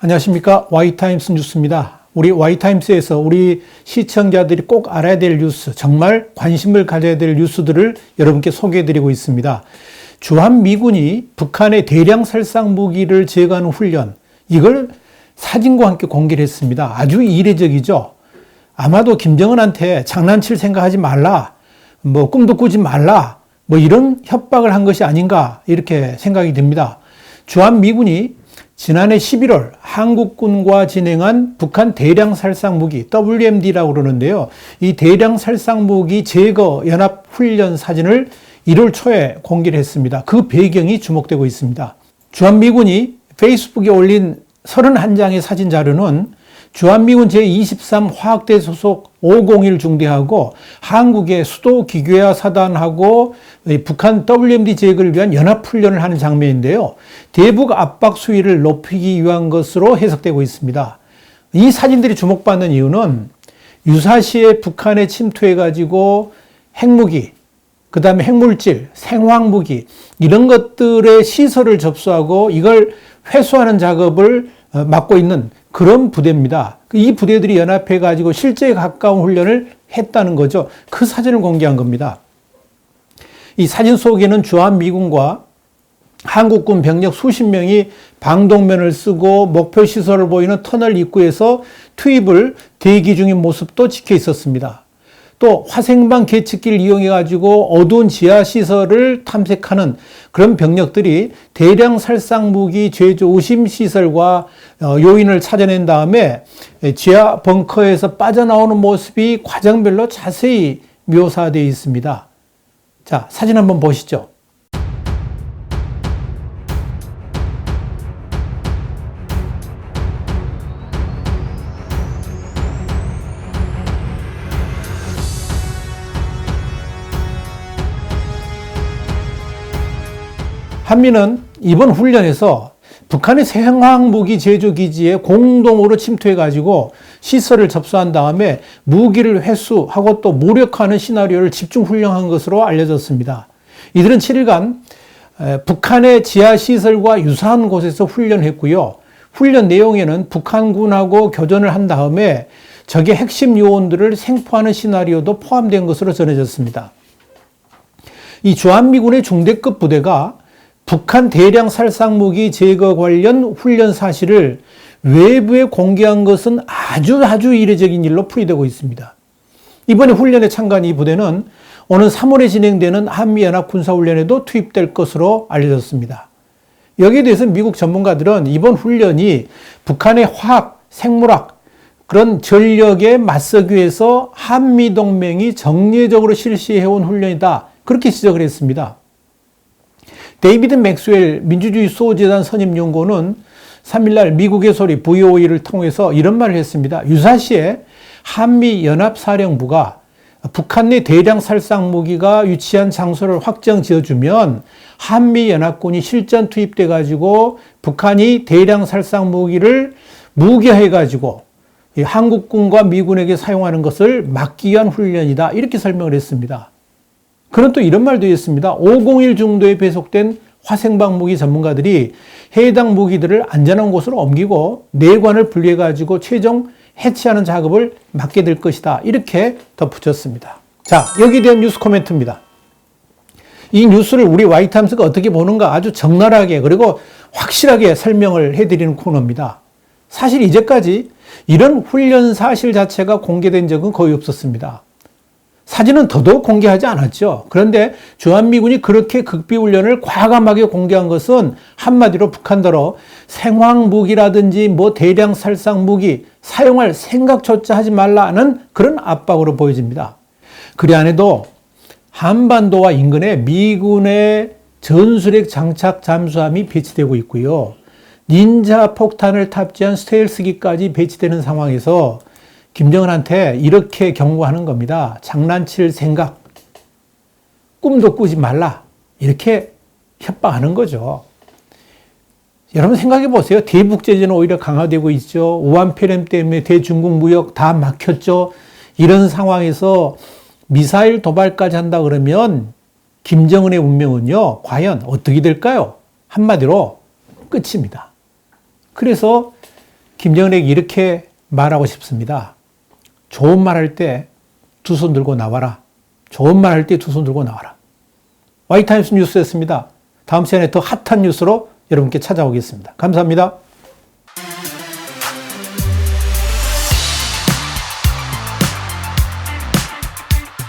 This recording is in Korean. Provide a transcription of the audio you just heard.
안녕하십니까. Y타임스 뉴스입니다. 우리 Y타임스에서 우리 시청자들이 꼭 알아야 될 뉴스, 정말 관심을 가져야 될 뉴스들을 여러분께 소개해드리고 있습니다. 주한미군이 북한의 대량 살상 무기를 제거하는 훈련, 이걸 사진과 함께 공개를 했습니다. 아주 이례적이죠. 아마도 김정은한테 장난칠 생각하지 말라, 꿈도 꾸지 말라, 이런 협박을 한 것이 아닌가 이렇게 생각이 듭니다. 주한미군이 지난해 11월 한국군과 진행한 북한 대량 살상 무기 WMD라고 그러는데요. 이 대량 살상 무기 제거 연합 훈련 사진을 1월 초에 공개를 했습니다. 그 배경이 주목되고 있습니다. 주한미군이 페이스북에 올린 31장의 사진 자료는 주한미군 제23 화학대 소속 501 중대하고 한국의 수도 기계화 사단하고 북한 WMD 제거를 위한 연합훈련을 하는 장면인데요. 대북 압박 수위를 높이기 위한 것으로 해석되고 있습니다. 이 사진들이 주목받는 이유는 유사시에 북한에 침투해가지고 핵무기, 그 다음에 핵물질, 생화학무기 이런 것들의 시설을 접수하고 이걸 회수하는 작업을 맡고 있는 그런 부대입니다. 이 부대들이 연합해가지고 실제에 가까운 훈련을 했다는 거죠. 그 사진을 공개한 겁니다. 이 사진 속에는 주한미군과 한국군 병력 수십 명이 방독면을 쓰고 목표 시설을 보이는 터널 입구에서 투입을 대기 중인 모습도 찍혀 있었습니다. 또 화생방 계측기를 이용해가지고 어두운 지하시설을 탐색하는 그런 병력들이 대량 살상 무기 제조 의심 시설과 요인을 찾아낸 다음에 지하 벙커에서 빠져나오는 모습이 과정별로 자세히 묘사되어 있습니다. 자, 사진 한번 보시죠. 한미는 이번 훈련에서 북한의 생화학무기 제조기지에 공동으로 침투해가지고 시설을 접수한 다음에 무기를 회수하고 또 무력화하는 시나리오를 집중 훈련한 것으로 알려졌습니다. 이들은 7일간 북한의 지하시설과 유사한 곳에서 훈련했고요. 훈련 내용에는 북한군하고 교전을 한 다음에 적의 핵심 요원들을 생포하는 시나리오도 포함된 것으로 전해졌습니다. 이 주한미군의 중대급 부대가 북한 대량 살상 무기 제거 관련 훈련 사실을 외부에 공개한 것은 아주 이례적인 일로 풀이되고 있습니다. 이번에 훈련에 참가한 이 부대는 오는 3월에 진행되는 한미연합 군사훈련에도 투입될 것으로 알려졌습니다. 여기에 대해서 미국 전문가들은 이번 훈련이 북한의 화학, 생물학, 그런 전력에 맞서기 위해서 한미동맹이 정례적으로 실시해온 훈련이다. 그렇게 지적을 했습니다. 데이비드 맥스웰 민주주의 수호재단 선임연구원은 3일날 미국의 소리 VOA를 통해서 이런 말을 했습니다. 유사시에 한미연합사령부가 북한 내 대량 살상 무기가 위치한 장소를 확정 지어주면 한미연합군이 실전 투입돼 가지고 북한이 대량 살상 무기를 무기화해 가지고 한국군과 미군에게 사용하는 것을 막기 위한 훈련이다. 이렇게 설명을 했습니다. 그는 또 이런 말도 했습니다. 501 중도에 배속된 화생방 무기 전문가들이 해당 무기들을 안전한 곳으로 옮기고 내관을 분리해가지고 최종 해체하는 작업을 맡게 될 것이다. 이렇게 덧붙였습니다. 자, 여기에 대한 뉴스 코멘트입니다. 이 뉴스를 우리 Y타임스가 어떻게 보는가 아주 적나라하게 그리고 확실하게 설명을 해드리는 코너입니다. 사실 이제까지 이런 훈련 사실 자체가 공개된 적은 거의 없었습니다. 사진은 더더욱 공개하지 않았죠. 그런데 주한미군이 그렇게 극비훈련을 과감하게 공개한 것은 한마디로 북한더러 생화학무기라든지 대량 살상 무기 사용할 생각조차 하지 말라는 그런 압박으로 보여집니다. 그리 안에도 한반도와 인근에 미군의 전술핵 장착 잠수함이 배치되고 있고요. 닌자 폭탄을 탑재한 스텔스기까지 배치되는 상황에서 김정은한테 이렇게 경고하는 겁니다. 장난칠 생각, 꿈도 꾸지 말라. 이렇게 협박하는 거죠. 여러분 생각해 보세요. 대북제재는 오히려 강화되고 있죠. 우한폐렴 때문에 대중국 무역 다 막혔죠. 이런 상황에서 미사일 도발까지 한다 그러면 김정은의 운명은요, 과연 어떻게 될까요? 한마디로 끝입니다. 그래서 김정은에게 이렇게 말하고 싶습니다. 좋은 말 할 때 두 손 들고 나와라. 좋은 말 할 때 두 손 들고 나와라. 와이타임스 뉴스였습니다. 다음 시간에 더 핫한 뉴스로 여러분께 찾아오겠습니다. 감사합니다.